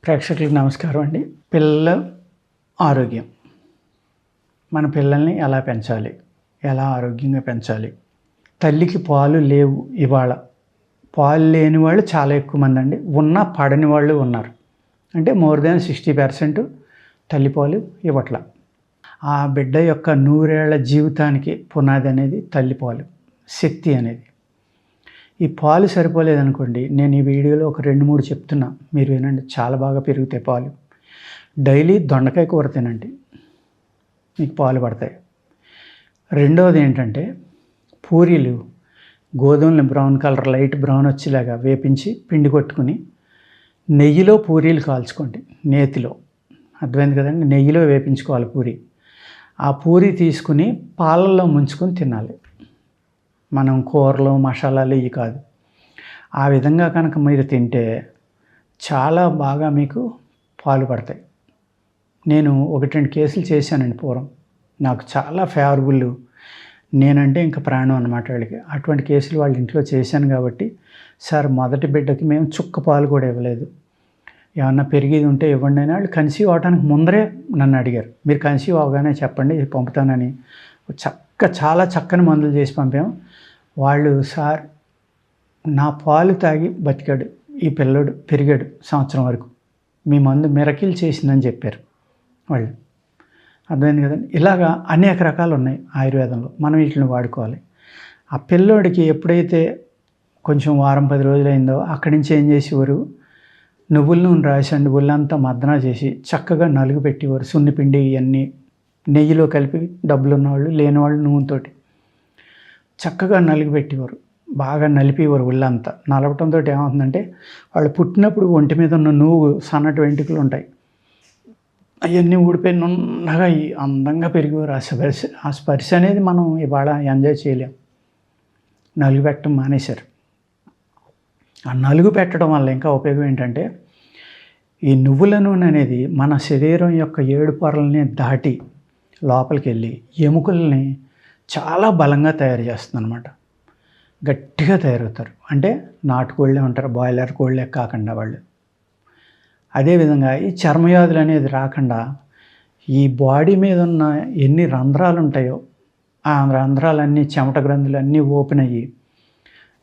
ప్రేక్షకులకు నమస్కారం అండి. పిల్లల ఆరోగ్యం, మన పిల్లల్ని ఎలా పెంచాలి, ఎలా ఆరోగ్యంగా పెంచాలి? తల్లికి పాలు లేవు ఇవాళ. పాలు లేని వాళ్ళు చాలా ఎక్కువ మంది అండి. ఉన్నా పడని వాళ్ళు ఉన్నారు. అంటే మోర్ దాన్ 60% తల్లిపాలు ఇవ్వట్ల. ఆ బిడ్డ యొక్క 100 ఏళ్ల జీవితానికి పునాది అనేది తల్లిపాలు, శక్తి అనేది. ఈ పాలు సరిపోలేదనుకోండి, నేను ఈ వీడియోలో ఒక 2-3 చెప్తున్నా, మీరు వినండి. చాలా బాగా పెరుగుతాయి పాలు. డైలీ దొండకాయ కూర తినండి, మీకు పాలు పడతాయి. రెండవది ఏంటంటే, పూరీలు గోధుమలు బ్రౌన్ కలర్, లైట్ బ్రౌన్ వచ్చేలాగా వేపించి పిండి కొట్టుకుని నెయ్యిలో పూరీలు కాల్చుకోండి. నేతిలో, అర్థమైంది కదండి, నెయ్యిలో వేపించుకోవాలి పూరి. ఆ పూరి తీసుకుని పాలల్లో ముంచుకొని తినాలి. మనం కూరలు మసాలాలు ఇవి కాదు. ఆ విధంగా కనుక మీరు తింటే చాలా బాగా మీకు పాలు పడతాయి. నేను 1-2 కేసులు చేశానండి పూర్వం. నాకు చాలా ఫేవరబుల్, నేనంటే ఇంకా ప్రాణం అన్నమాట వాళ్ళకి. అటువంటి కేసులు వాళ్ళ ఇంట్లో చేశాను కాబట్టి, సార్ మొదటి బిడ్డకి మేము చుక్క పాలు కూడా ఇవ్వలేదు, ఏమన్నా పెరిగేది ఉంటే ఇవ్వండి అని వాళ్ళు కన్సీవ్ అవడానికి ముందరే నన్ను అడిగారు. మీరు కన్సీవ్ అవగానే చెప్పండి పంపుతానని. చాలా చక్కని మందులు చేసి పంపాము. వాళ్ళు, సార్ నా పాలు తాగి బతికాడు ఈ పిల్లడు, పెరిగాడు సంవత్సరం వరకు, మీ మందు మిరకిల్ చేసిందని చెప్పారు వాళ్ళు. అర్థమైంది కదండి. ఇలాగా అనేక రకాలు ఉన్నాయి ఆయుర్వేదంలో, మనం వీటిని వాడుకోవాలి. ఆ పిల్లోడికి ఎప్పుడైతే కొంచెం వారం 10 రోజులైందో అక్కడి నుంచి ఏం చేసేవారు, నువ్వుల నూనె రాసండి ఒళ్ళంతా మద్దన చేసి చక్కగా నలుగు పెట్టేవారు. సున్నిపిండి ఇవన్నీ నెయ్యిలో కలిపి, డబ్బులు ఉన్నవాళ్ళు లేనివాళ్ళు నూనెతోటి చక్కగా నలిగి పెట్టేవారు. బాగా నలిపేవారు ఒళ్ళంతా. నలపటంతో ఏమవుతుందంటే, వాళ్ళు పుట్టినప్పుడు ఒంటి మీద ఉన్న నువ్వు సన్నటి వెంట్రుకలు ఉంటాయి, అవన్నీ ఊడిపోయి నున్నగా అందంగా పెరిగేవారు. ఆ స్పర్శ అనేది మనం ఇవాళ ఎంజాయ్ చేయలేం. నలుగు పెట్టడం మానేశారు. ఆ నలుగు పెట్టడం వల్ల ఇంకా ఉపయోగం ఏంటంటే, ఈ నువ్వుల నూనె అనేది మన శరీరం యొక్క 7 పొరలని దాటి లోపలికి వెళ్ళి ఎముకల్ని చాలా బలంగా తయారు చేస్తుంది అన్నమాట. గట్టిగా తయారవుతారు. అంటే నాటుకోళ్ళే ఉంటారు, బాయిలర్ కోళ్ళే కాకుండా వాళ్ళు. అదేవిధంగా ఈ చర్మవ్యాధులు అనేది రాకుండా, ఈ బాడీ మీద ఉన్న ఎన్ని రంధ్రాలు ఉంటాయో ఆ రంధ్రాలన్నీ, చెమట గ్రంథులు అన్నీ ఓపెన్ అయ్యి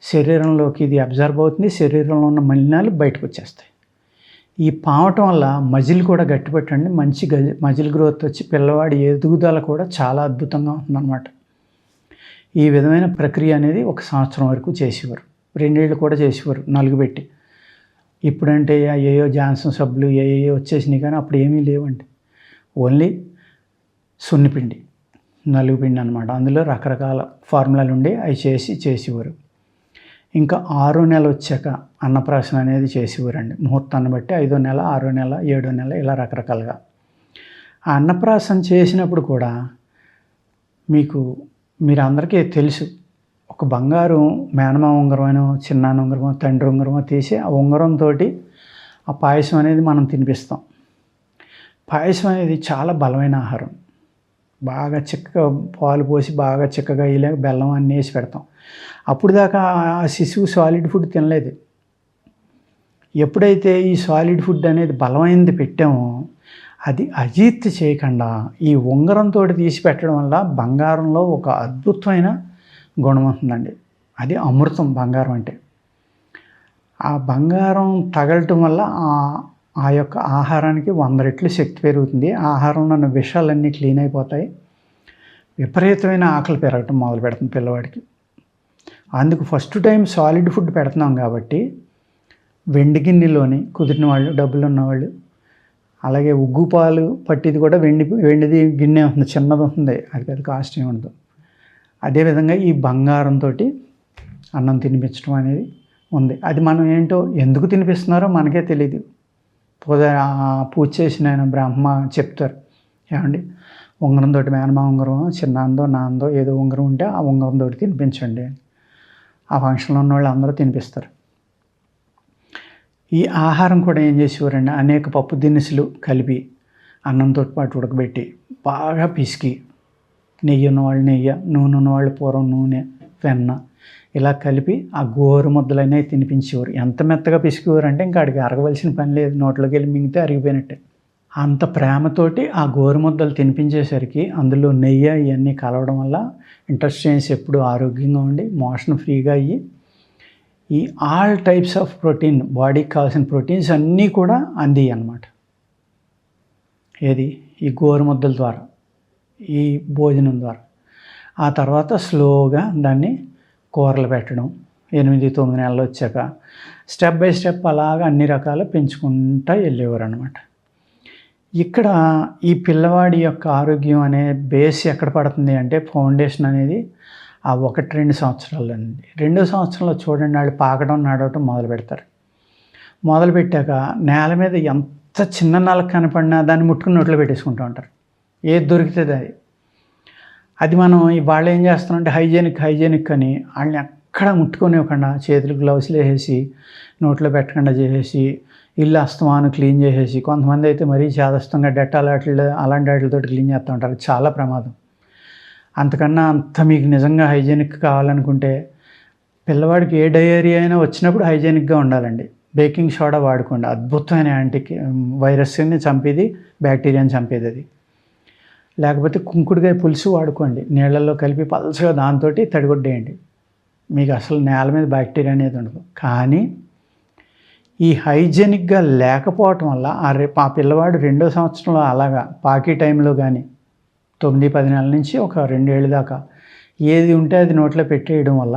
శరీరంలోకి ఇది అబ్జర్వ్ అవుతుంది. శరీరంలో ఉన్న మలినాలు బయటకు వచ్చేస్తాయి. ఈ పావటం వల్ల మజిల్ కూడా గట్టిపెట్టండి, మంచి మజిల్ గ్రోత్ వచ్చి పిల్లవాడి ఎదుగుదల కూడా చాలా అద్భుతంగా ఉంటుందన్నమాట. ఈ విధమైన ప్రక్రియ అనేది 1 సంవత్సరం వరకు చేసేవారు. 2 ఏళ్ళు కూడా చేసేవారు నలుగు పెట్టి. ఇప్పుడంటే ఏయో జాన్సన్ సబ్బులు ఏయో వచ్చేసినాయి, కానీ అప్పుడు ఏమీ లేవండి. ఓన్లీ సున్నిపిండి, నలుగుపిండి అనమాట. అందులో రకరకాల ఫార్ములాలు ఉండి అవి చేసేవారు. ఇంకా 6వ నెల వచ్చాక అన్నప్రాసన అనేది చేసేవారండి. ముహూర్తాన్ని బట్టి 5వ నెల, 6వ నెల, 7వ నెల ఇలా రకరకాలుగా. ఆ అన్నప్రాసన చేసినప్పుడు కూడా మీరు అందరికీ తెలుసు, ఒక బంగారు మేనమామ ఉంగరమో, చిన్నాన్న ఉంగరమో, తండ్రి ఉంగరమో తీసి ఆ ఉంగరంతో ఆ పాయసం అనేది మనం తినిపిస్తాం. పాయసం అనేది చాలా బలమైన ఆహారం. బాగా చిక్కగా పాలు పోసి బాగా చిక్కగా ఇలా బెల్లం అన్నీ వేసి పెడతాం. అప్పుడు దాకా ఆ శిశువు సాలిడ్ ఫుడ్ తినలేదు. ఎప్పుడైతే ఈ సాలిడ్ ఫుడ్ అనేది బలమైనది పెట్టామో, అది అజీర్తి చేయకుండా ఈ ఉంగరంతో తీసి పెట్టడం వల్ల బంగారంలో ఒక అద్భుతమైన గుణం ఉంటుందండి. అది అమృతం బంగారం అంటే. ఆ బంగారం తగలటం వల్ల ఆ యొక్క ఆహారానికి 100 రెట్లు శక్తి పెరుగుతుంది. ఆహారంలో ఉన్న విషాలన్నీ క్లీన్ అయిపోతాయి. విపరీతమైన ఆకలి పెరగటం మొదలు పెడుతుంది పిల్లవాడికి. అందుకు ఫస్ట్ టైం సాలిడ్ ఫుడ్ పెడుతున్నాం కాబట్టి వెండి గిన్నెలోని, కుదిరిన వాళ్ళు, డబ్బులు ఉన్నవాళ్ళు, అలాగే ఉగ్గు పాలు పట్టిది కూడా వెండిది గిన్నె ఉంటుంది, చిన్నది ఉంటుంది, అది కాస్ట్ ఏమి ఉండదు. అదేవిధంగా ఈ బంగారంతో అన్నం తినిపించడం అనేది ఉంది. అది మనం ఏంటో ఎందుకు తినిపిస్తున్నారో మనకే తెలియదు. పూజ చేసిన ఆయన బ్రహ్మ చెప్తారు, ఏమండి ఉంగరంతో, మేనమా ఉంగరం, చిన్నాందో నాందో ఏదో ఉంగరం ఉంటే ఆ ఉంగరంతో తినిపించండి. ఆ ఫంక్షన్లో ఉన్న వాళ్ళు అందరూ తినిపిస్తారు. ఈ ఆహారం కూడా ఏం చేసేవారండి, అనేక పప్పు దినుసులు కలిపి అన్నంతో పాటు ఉడకబెట్టి బాగా పిసికి, నెయ్యి ఉన్నవాళ్ళు నెయ్యి, నూనె ఉన్నవాళ్ళు పూర్వం నూనె, వెన్న ఇలా కలిపి ఆ గోరు ముద్దలనే తినిపించేవారు. ఎంత మెత్తగా పిసికేవారు అంటే ఇంకా అడిగి అరగవలసిన పని లేదు, నోట్లోకి వెళ్ళి మింగితే అరిగిపోయినట్టే. అంత ప్రేమతోటి ఆ గోరు ముద్దలు తినిపించేసరికి అందులో నెయ్యి ఇవన్నీ కలవడం వల్ల ఇంటెస్టైన్స్ ఎప్పుడు ఆరోగ్యంగా ఉండి మోషన్ ఫ్రీగా అయ్యి ఈ ఆల్ టైప్స్ ఆఫ్ ప్రోటీన్, బాడీకి కావాల్సిన ప్రోటీన్స్ అన్నీ కూడా అందియి అన్నమాట. ఏది ఈ గోరు ముద్దల ద్వారా, ఈ భోజనం ద్వారా. ఆ తర్వాత స్లోగా దాన్ని కూరలు పెట్టడం 8-9 నెలలు వచ్చాక స్టెప్ బై స్టెప్ అలాగా అన్ని రకాలు పెంచుకుంటూ వెళ్ళేవారు అనమాట. ఇక్కడ ఈ పిల్లవాడి యొక్క ఆరోగ్యం అనే బేస్ ఎక్కడ పడుతుంది అంటే ఫౌండేషన్ అనేది ఆ 1-2 సంవత్సరాలండి. 2వ సంవత్సరంలో చూడండి వాళ్ళు పాకడం నడవటం మొదలు పెడతారు. మొదలుపెట్టాక నేల మీద ఎంత చిన్న నలక కనపడినా దాన్ని ముట్టుకుని నోట్లో పెట్టేసుకుంటూ ఉంటారు. ఏది దొరికితే అది మనం వాళ్ళు ఏం చేస్తామంటే హైజెనిక్ అని వాళ్ళని ఎక్కడ ముట్టుకొనివ్వకుండా చేతులు గ్లౌస్లు వేసేసి నోట్లో పెట్టకుండా చేసేసి ఇల్లు అస్తమాను క్లీన్ చేసేసి, కొంతమంది అయితే మరీ చేదస్తంగా డెటాల్ అలాంటి వాటితో క్లీన్ చేస్తూ ఉంటారు. చాలా ప్రమాదం. అంతకన్నా మీకు నిజంగా హైజెనిక్ కావాలనుకుంటే పిల్లవాడికి ఏ డయేరియా అయినా వచ్చినప్పుడు హైజెనిక్గా ఉండాలండి. బేకింగ్ సోడా వాడుకోండి, అద్భుతమైన వైరస్ని చంపేది, బ్యాక్టీరియాని చంపేది అది. లేకపోతే కుంకుడుకాయ పులుసు వాడుకోండి, నీళ్ళల్లో కలిపి పల్చగా దాంతో తడిగొడ్డేయండి, మీకు అసలు నేల మీద బ్యాక్టీరియా అనేది ఉండదు. కానీ ఈ హైజెనిక్గా లేకపోవటం వల్ల ఆ పిల్లవాడు 2వ సంవత్సరంలో అలాగా పాకీ టైంలో కానీ 9-10 నెలల నుంచి ఒక 2 ఏళ్ళ దాకా ఏది ఉంటే అది నోట్లో పెట్టేయడం వల్ల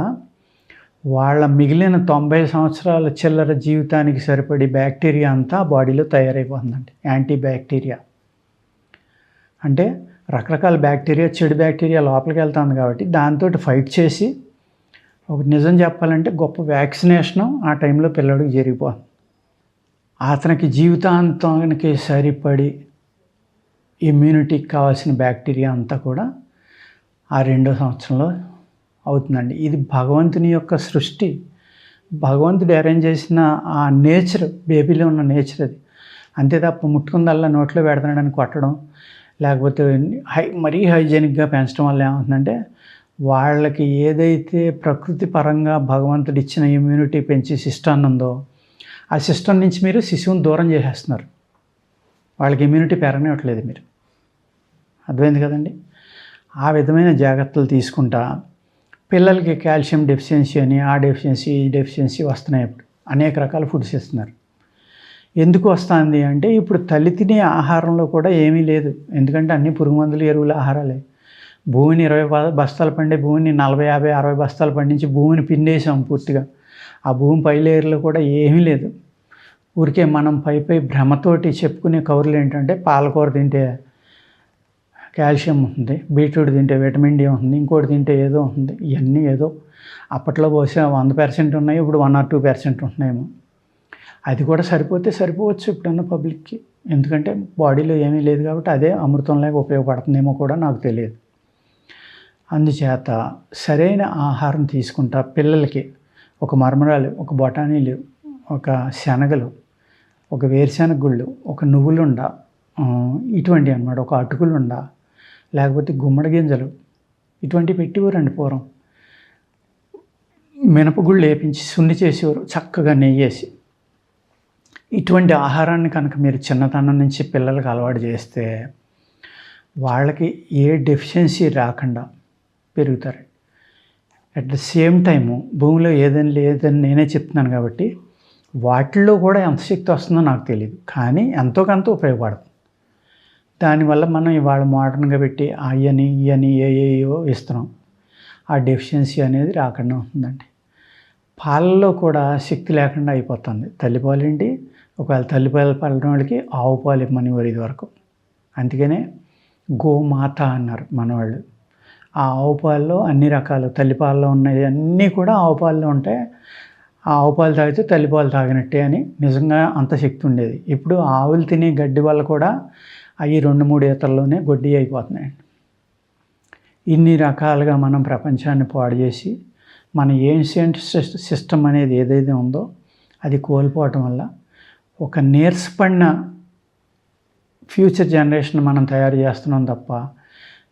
వాళ్ళ మిగిలిన 90 సంవత్సరాల చిల్లర జీవితానికి సరిపడి బ్యాక్టీరియా అంతా బాడీలో తయారైపోతుందండి. యాంటీ బ్యాక్టీరియా అంటే రకరకాల బ్యాక్టీరియా, చెడు బ్యాక్టీరియా లోపలికి వెళ్తుంది కాబట్టి దాంతో ఫైట్ చేసి ఒక నిజం చెప్పాలంటే గొప్ప వ్యాక్సినేషను ఆ టైంలో పిల్లడికి జరిగిపోతుంది. అతనికి జీవితాంతానికి సరిపడి ఇమ్యూనిటీకి కావాల్సిన బ్యాక్టీరియా అంతా కూడా ఆ 2వ సంవత్సరంలో అవుతుందండి. ఇది భగవంతుని యొక్క సృష్టి, భగవంతుడు అరేంజ్ చేసిన ఆ నేచర్, బేబీలో ఉన్న నేచర్ అది. అంతే తప్ప ముట్టుకుందల్లా నోట్లో పెడుతున్నాడని కొట్టడం, లేకపోతే మరీ హైజెనిక్గా పెంచడం వల్ల ఏమవుతుందంటే వాళ్ళకి ఏదైతే ప్రకృతి పరంగా భగవంతుడు ఇచ్చిన ఇమ్యూనిటీ పెంచే సిస్టమ్ ఉందో ఆ సిస్టమ్ నుంచి మీరు శిశువుని దూరం చేసేస్తున్నారు. వాళ్ళకి ఇమ్యూనిటీ పెరగనివ్వట్లేదు మీరు. అర్థమైంది కదండి. ఆ విధమైన జాగ్రత్తలు తీసుకుంటా పిల్లలకి కాల్షియం డెఫిషియన్సీ అని, ఆ డెఫిషియన్సీ, ఈ డెఫిషియన్సీ వస్తున్నాయి. ఇప్పుడు అనేక రకాల ఫుడ్స్ ఇస్తున్నారు. ఎందుకు వస్తుంది అంటే ఇప్పుడు తల్లి తినే ఆహారంలో కూడా ఏమీ లేదు. ఎందుకంటే అన్ని పురుగు మందులు, ఎరువుల ఆహారాలే. భూమిని 20 బస్తాలు పండే భూమిని 40, 50, 60 బస్తాలు పండించి భూమిని పిండేసాం పూర్తిగా. ఆ భూమి పై లేయర్లో కూడా ఏమీ లేదు. ఊరికే మనం పై భ్రమతోటి చెప్పుకునే కౌరులు ఏంటంటే పాలకూర తింటే కాల్షియం ఉంటుంది, బీట్రూట్ తింటే విటమిన్ డి ఉంటుంది, ఇంకోటి తింటే ఏదో ఉంటుంది. ఇవన్నీ ఏదో అప్పట్లో బహుశా 100% ఉన్నాయి, ఇప్పుడు 1 or 2% ఉంటున్నాయేమో. అది కూడా సరిపోతే సరిపోవచ్చు ఇప్పుడున్న పబ్లిక్కి. ఎందుకంటే బాడీలో ఏమీ లేదు కాబట్టి అదే అమృతంలాగా ఉపయోగపడుతుందేమో కూడా నాకు తెలియదు. అందుచేత సరైన ఆహారం తీసుకుంటా పిల్లలకి ఒక మరమరాలు, ఒక బఠానీలు, ఒక శనగలు, ఒక వేరుశెనగ గుళ్ళు, ఒక నువ్వులుండ, ఇటువంటివి అన్నమాట. ఒక అటుకులుండ, లేకపోతే గుమ్మడి గింజలు, ఇటువంటివి పెట్టేవారండి పూర్వం. మినపగుళ్ళు వేపించి సున్ని చేసేవారు, చక్కగా నెయ్యేసి. ఇటువంటి ఆహారాన్ని కనుక మీరు చిన్నతనం నుంచి పిల్లలకు అలవాటు చేస్తే వాళ్ళకి ఏ డెఫిషియన్సీ రాకుండా పెరుగుతారు. అట్ ద సేమ్ టైము భూమిలో ఏదైనా లేదని నేనే చెప్తున్నాను కాబట్టి వాటిల్లో కూడా ఎంత శక్తి వస్తుందో నాకు తెలియదు, కానీ ఎంతో కొంత ఉపయోగపడుతుంది. దానివల్ల మనం ఇవాళ మోడర్న్గా పెట్టి అయ్యని ఇవని ఏయో ఇస్తున్నాం. ఆ డెఫిషియన్సీ అనేది రాకుండా ఉంటుందండి. పాలల్లో కూడా శక్తి లేకుండా అయిపోతుంది. తల్లిపాలు ఏంటి, ఒకవేళ తల్లిపాలు పడడం వాళ్ళకి ఆవు పాలు ఇమ్మనివారు ఇది వరకు. అందుకనే గోమాత అన్నారు మనవాళ్ళు. ఆ ఆవు పాలలో అన్ని రకాలు, తల్లిపాలలో ఉన్నాయి అన్నీ కూడా ఆవు పాలలో ఉంటాయి. ఆ ఆవు పాలు తాగితే తల్లిపాలు తాగినట్టే అని నిజంగా అంత శక్తి ఉండేది. ఇప్పుడు ఆవులు తినే గడ్డి వల్ల కూడా అవి 2-3 ఈతల్లోనే గొడ్డి అయిపోతున్నాయండి. ఇన్ని రకాలుగా మనం ప్రపంచాన్ని పాడు చేసి మన ఏన్షియంట్ సిస్టమ్ అనేది ఏదైతే ఉందో అది కోల్పోవటం వల్ల ఒక నీరసపడిన ఫ్యూచర్ జనరేషన్ మనం తయారు చేస్తున్నాం తప్ప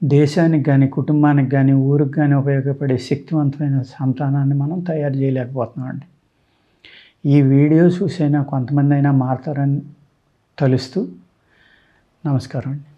దేశానికి కానీ, కుటుంబానికి కానీ, ఊరికి కానీ ఉపయోగపడే శక్తివంతమైన సంతానాన్ని మనం తయారు చేయలేకపోతున్నామండి. ఈ వీడియో చూసైనా కొంతమంది అయినా మారుతారని తలుస్తూ నమస్కారం అండి.